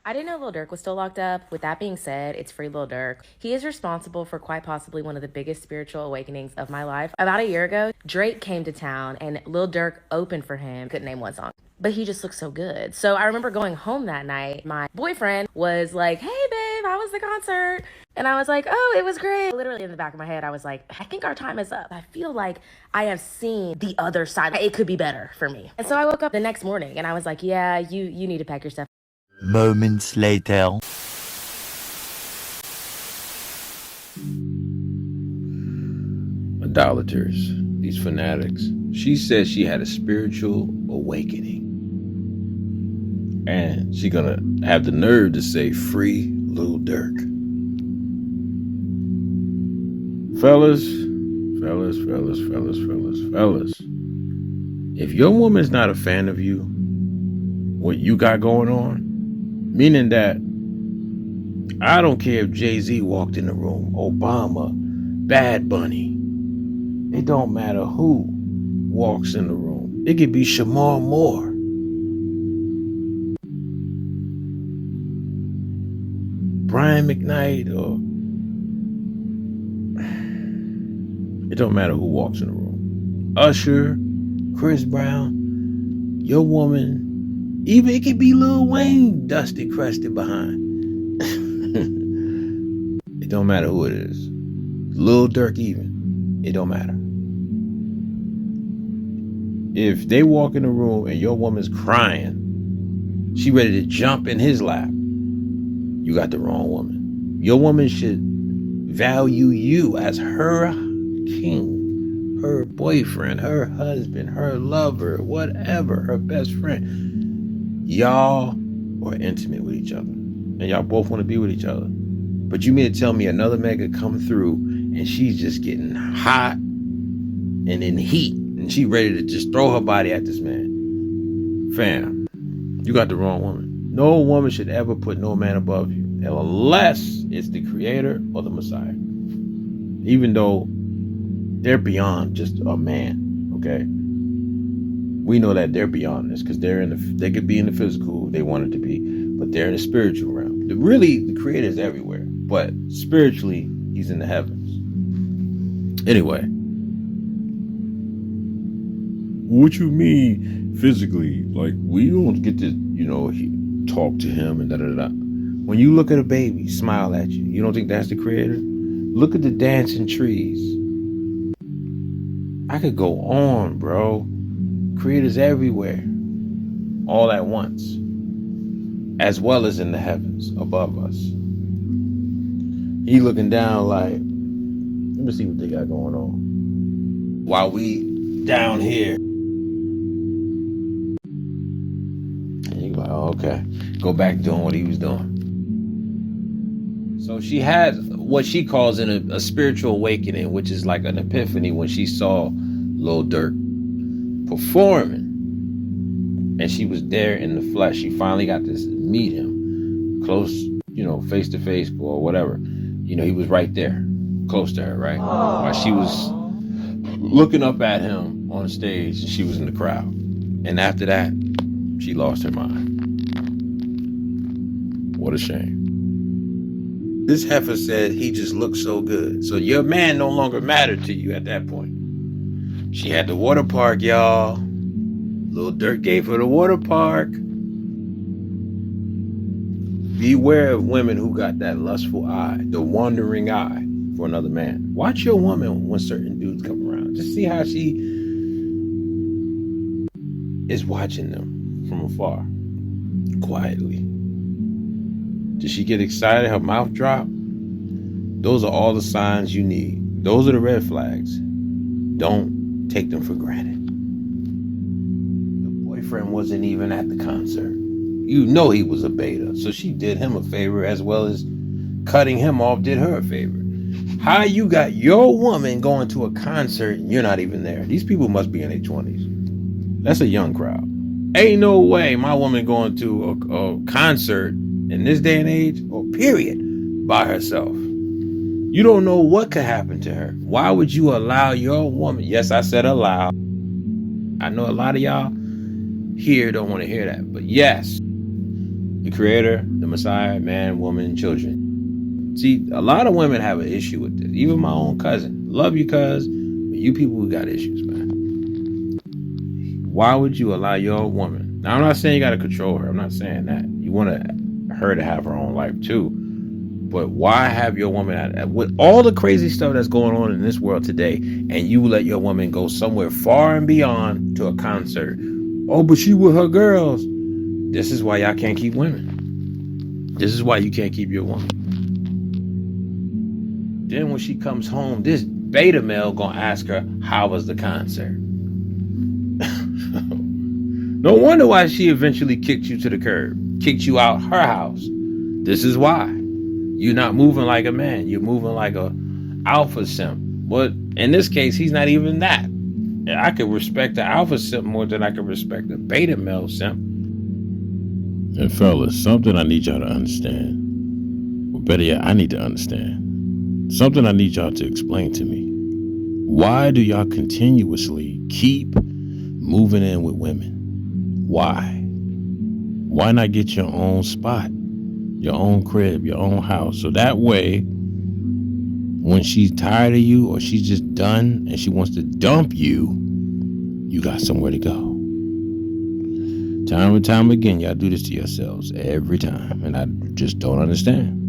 I didn't know Lil Durk was still locked up. With that being said, it's free Lil Durk. He is responsible for quite possibly one of the biggest spiritual awakenings of my life. About a year ago, Drake came to town and Lil Durk opened for him. Couldn't name one song, but he just looked so good. So I remember going home that night. My boyfriend was like, "Hey babe, how was the concert?" And I was like, "Oh, it was great." Literally in the back of my head, I was like, "I think our time is up. I feel like I have seen the other side. It could be better for me." And so I woke up the next morning and I was like, "Yeah, you need to pack your stuff." Moments later. Idolaters, these fanatics. She said she had a spiritual awakening. And she gonna have the nerve to say, free Lil Durk. Fellas. If your woman's not a fan of you, what you got going on, meaning that I don't care if Jay-Z walked in the room, Obama, Bad Bunny. It don't matter who walks in the room. It could be Shamar Moore. Brian McKnight, or it don't matter who walks in the room. Usher, Chris Brown, your woman, even it could be Lil Wayne, dusty, crusted behind. It don't matter who it is. Lil Durk even. It don't matter. If they walk in the room and your woman's crying, she ready to jump in his lap, you got the wrong woman. Your woman should value you as her king, her boyfriend, her husband, her lover, whatever, her best friend. Y'all are intimate with each other. And y'all both want to be with each other. But you mean to tell me another man could come through and she's just getting hot and in heat and she ready to just throw her body at this man? Fam, you got the wrong woman. No woman should ever put no man above you unless it's the creator or the Messiah. Even though they're beyond just a man, okay? We know that they're beyond this because they could be in the physical, they want it to be, but they're in the spiritual realm. Really, the creator is everywhere, but spiritually, he's in the heavens. Anyway, what you mean physically? Like, we don't get to, talk to him and da-da-da. When you look at a baby smile at you, you don't think that's the creator? Look at the dancing trees. I could go on, bro. Creators everywhere, all at once, as well as in the heavens above us. He looking down like, let me see what they got going on. While we down here. And you like, oh, okay. Go back doing what he was doing. So she had what she calls a spiritual awakening, which is like an epiphany when she saw Lil Durk performing. And she was there in the flesh. She finally got to meet him close, face to face or whatever. He was right there, close to her, right? While she was looking up at him on stage and she was in the crowd. And after that, she lost her mind. What a shame. This heifer said he just looked so good. So your man no longer mattered to you at that point. She had the water park, y'all. Lil Durk gave her the water park. Beware of women who got that lustful eye, the wandering eye for another man. Watch your woman when certain dudes come around. Just see how she is watching them from afar, quietly. Does she get excited? Her mouth drop? Those are all the signs you need. Those are the red flags. Don't take them for granted. The boyfriend wasn't even at the concert. You know he was a beta, so she did him a favor as well as cutting him off did her a favor. How you got your woman going to a concert and you're not even there? These people must be in their 20s. That's a young crowd. Ain't no way my woman going to a concert in this day and age, or period, by herself. You don't know what could happen to her. Why would you allow your woman? Yes, I said allow. I know a lot of y'all here don't want to hear that, but yes, The creator, the Messiah, man, woman, children. See, a lot of women have an issue with this. Even my own cousin. Love you, cuz. But you people who got issues, man. Why would you allow your woman? Now, I'm not saying you got to control her. I'm not saying that. You want her to have her own life too. But why have your woman, with all the crazy stuff that's going on in this world today, and you let your woman go somewhere far and beyond to a concert? Oh, but she with her girls. This is why y'all can't keep women. This is why you can't keep your woman. Then when she comes home, this beta male gonna ask her, how was the concert? No wonder why she eventually kicked you to the curb, kicked you out her house. This is why. You're not moving like a man. You're moving like a alpha simp. But in this case, he's not even that. I could respect the alpha simp more than I could respect the beta male simp. And fellas, something I need y'all to understand. Or better yet, I need to understand. Something I need y'all to explain to me. Why do y'all continuously keep moving in with women? Why? Why not get your own spot, your own crib, your own house? So that way, when she's tired of you or she's just done and she wants to dump you, you got somewhere to go. Time and time again, y'all do this to yourselves every time. And I just don't understand.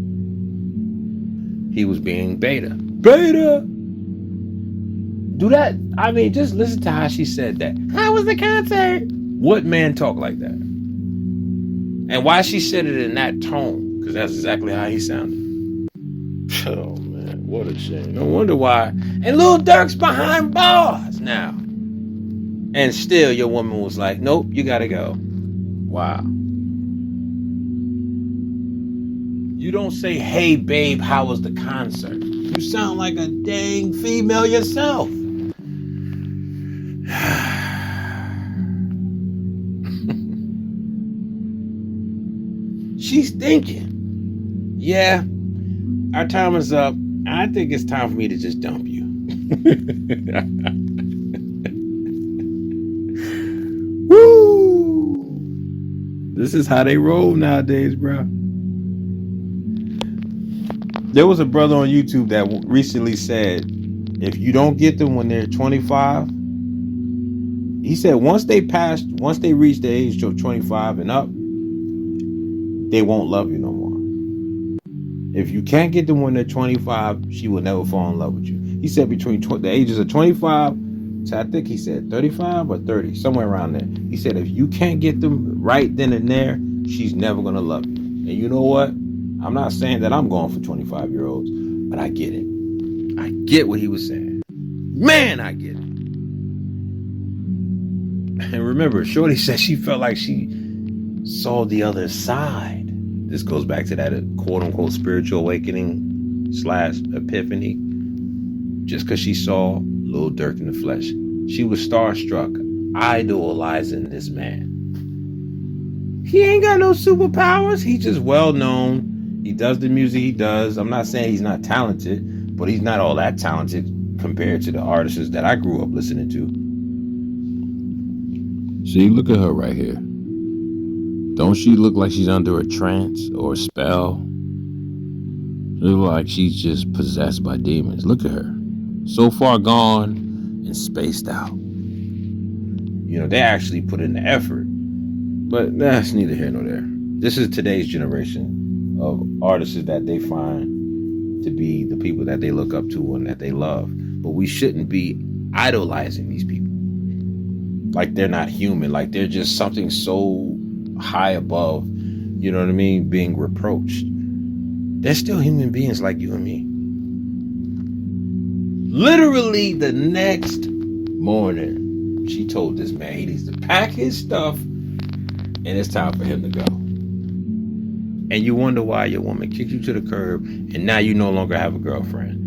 He was being beta. Beta! Do that. I mean, just listen to how she said that. How was the concert? What man talk like that? And why she said it in that tone? Because that's exactly how he sounded. Oh, man, what a shame. No wonder why. And Lil Durk's behind bars now. And still your woman was like, nope, you gotta go. Wow. You don't say, hey, babe, how was the concert? You sound like a dang female yourself. She's thinking, yeah, our time is up. I think it's time for me to just dump you. Woo! This is how they roll nowadays, bro. There was a brother on YouTube that recently said, if you don't get them when they're 25, he said once they reach the age of 25 and up, they won't love you no more. If you can't get them when they're 25, she will never fall in love with you. He said between the ages of 25 to, I think he said 35 or 30, somewhere around there. He said if you can't get them right then and there, she's never going to love you. And you know what? I'm not saying that I'm going for 25-year-olds, but I get it. I get what he was saying. Man, I get it. And remember, Shorty said she felt like she saw the other side. This goes back to that quote-unquote spiritual awakening / epiphany. Just because she saw Lil Durk in the flesh. She was starstruck, idolizing this man. He ain't got no superpowers. He's just well-known. He does the music he does. I'm not saying he's not talented, but he's not all that talented compared to the artists that I grew up listening to. See, look at her right here. Don't she look like she's under a trance or a spell? She looks like she's just possessed by demons. Look at her. So far gone and spaced out. You know, they actually put in the effort. But that's neither here nor there. This is today's generation of artists that they find to be the people that they look up to and that they love. But we shouldn't be idolizing these people. Like they're not human. Like they're just something so high above, you know what I mean, being reproached. They're still human beings like you and me. Literally the next morning, she told this man he needs to pack his stuff and it's time for him to go. And you wonder why your woman kicked you to the curb and now you no longer have a girlfriend.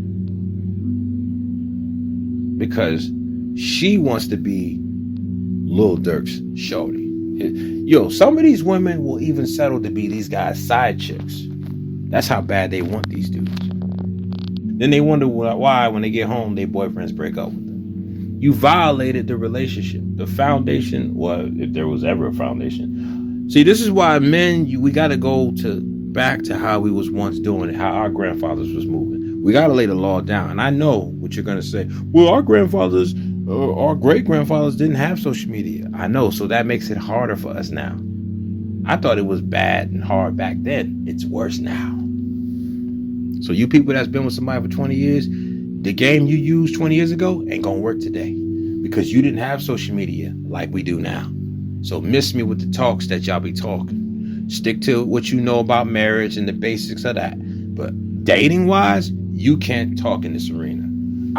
Because she wants to be Lil Durk's shorty. Yo, some of these women will even settle to be these guys' side chicks. That's how bad they want these dudes. Then they wonder why when they get home, their boyfriends break up with them. You violated the relationship. The foundation, well, if there was ever a foundation, See, this is why men, we got to go back to how we was once doing it, how our grandfathers was moving. We got to lay the law down. And I know what you're going to say. Well, our grandfathers, our great-grandfathers didn't have social media. I know, so that makes it harder for us now. I thought it was bad and hard back then. It's worse now. So you people that's been with somebody for 20 years, the game you used 20 years ago ain't going to work today because you didn't have social media like we do now. So miss me with the talks that y'all be talking. Stick to what you know about marriage and the basics of that. But dating-wise, you can't talk in this arena.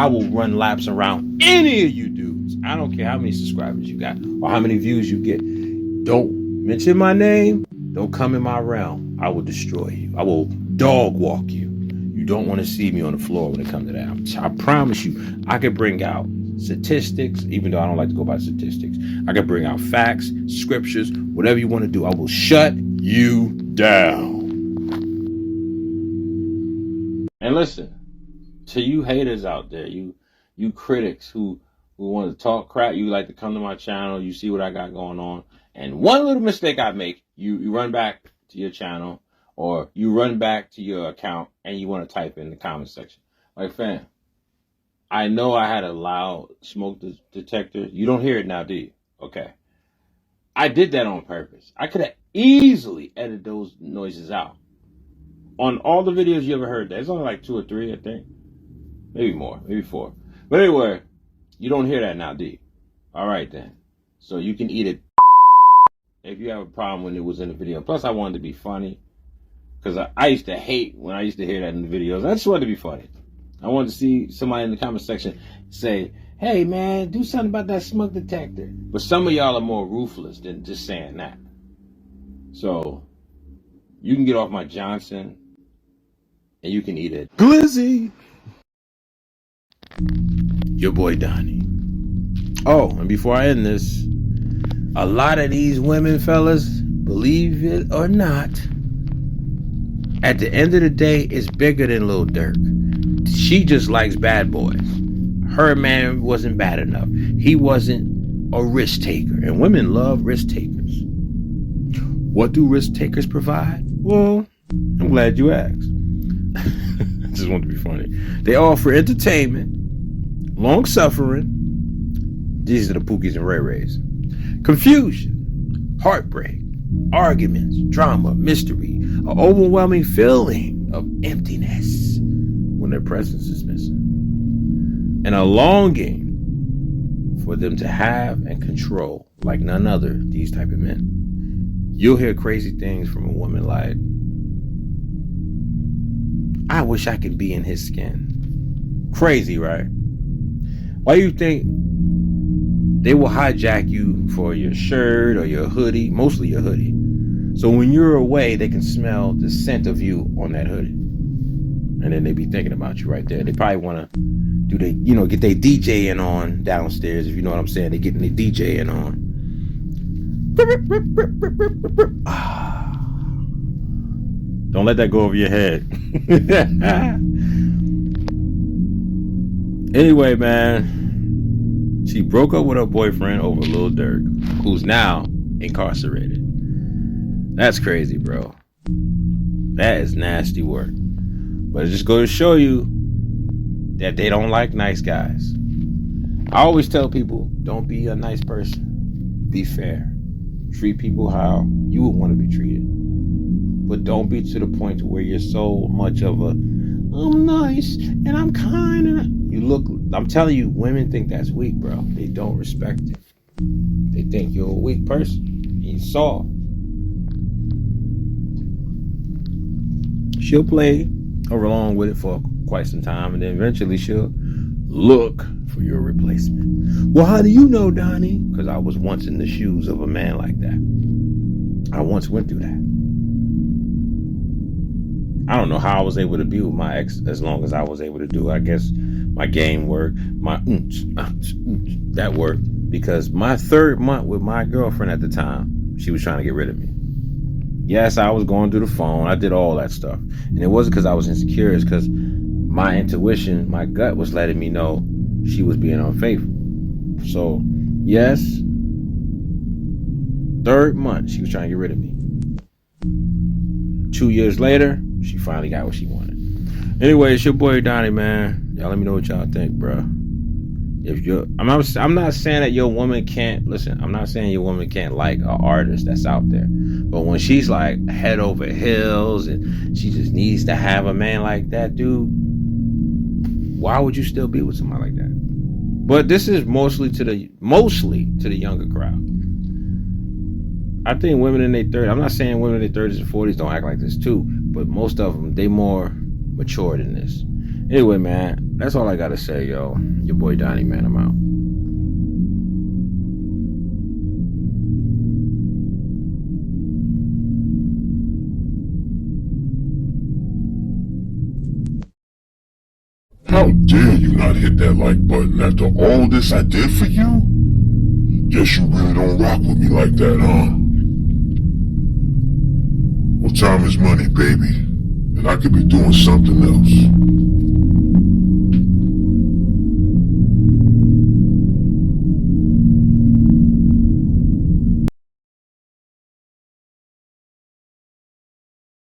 I will run laps around any of you dudes. I don't care how many subscribers you got or how many views you get. Don't mention my name. Don't come in my realm. I will destroy you. I will dog walk you. You don't want to see me on the floor when it comes to that. I promise you, I can bring out statistics, even though I don't like to go by statistics. I can bring out facts, scriptures, whatever you want to do. I will shut you down. And listen, to you haters out there, you critics who want to talk crap, you like to come to my channel, you see what I got going on, and one little mistake I make, you run back to your channel, or you run back to your account, and you want to type in the comment section. Like, fam, I know I had a loud smoke detector. You don't hear it now, do you? Okay. I did that on purpose. I could have easily edited those noises out. On all the videos you ever heard, there's only like 2 or 3, I think. Maybe more, maybe 4. But anyway, you don't hear that now, do you? All right, then. So you can eat it if you have a problem when it was in the video. Plus, I wanted to be funny. Because I used to hate when I used to hear that in the videos. I just wanted to be funny. I wanted to see somebody in the comment section say, hey, man, do something about that smoke detector. But some of y'all are more ruthless than just saying that. So, you can get off my Johnson, and you can eat it. Glizzy! Your boy Donnie. Oh, and before I end this, a lot of these women, fellas, believe it or not, at the end of the day, it's bigger than Lil Durk. She just likes bad boys. Her man wasn't bad enough. He wasn't a risk taker. And women love risk takers. What do risk takers provide? Well, I'm glad you asked. I just want to be funny. They offer entertainment, long suffering. These are the Pookies and Ray Rays. Confusion, heartbreak, arguments, drama, mystery, an overwhelming feeling of emptiness when their presence is missing, and a longing for them to have and control like none other these type of men. You'll hear crazy things from a woman like, I wish I could be in his skin. Crazy, right? Why do you think they will hijack you for your shirt or your hoodie, mostly your hoodie? So when you're away, they can smell the scent of you on that hoodie. And then they be thinking about you right there. They probably want to get their DJing on downstairs, if you know what I'm saying. They getting their DJing on. Don't let that go over your head. Anyway, man, she broke up with her boyfriend over Lil Durk, who's now incarcerated. That's crazy, bro. That is nasty work. But it just goes to show you that they don't like nice guys. I always tell people, don't be a nice person. Be fair. Treat people how you would want to be treated. But don't be to the point to where you're so much of a, I'm nice and I'm kind. I'm telling you, women think that's weak, bro. They don't respect it. They think you're a weak person. You're soft. She'll play along with it for quite some time, and then eventually she'll look for your replacement. Well, how do you know, Donnie? Because I was once in the shoes of a man like that. I once went through that. I don't know how I was able to be with my ex as long as I was able to do. I guess my game worked, that worked, because my 3rd month with my girlfriend at the time, she was trying to get rid of me. Yes, I was going through the phone. I did all that stuff. And it wasn't because I was insecure. It's because my intuition, my gut was letting me know she was being unfaithful. So, yes, 3rd month, she was trying to get rid of me. 2 years later, she finally got what she wanted. Anyway, it's your boy Donnie, man. Y'all let me know what y'all think, bro. If you're, I'm not saying that your woman can't listen. I'm not saying your woman can't like an artist that's out there, but when she's like head over heels and she just needs to have a man like that, dude, why would you still be with somebody like that? But this is mostly to the younger crowd. I think women in their 30s. I'm not saying women in their 30s and 40s don't act like this too, but most of them, they more mature than this. Anyway, man, that's all I gotta say, yo. Your boy Donnie, man, I'm out. How dare you not hit that like button after all this I did for you? Guess you really don't rock with me like that, huh? Well, time is money, baby, and I could be doing something else.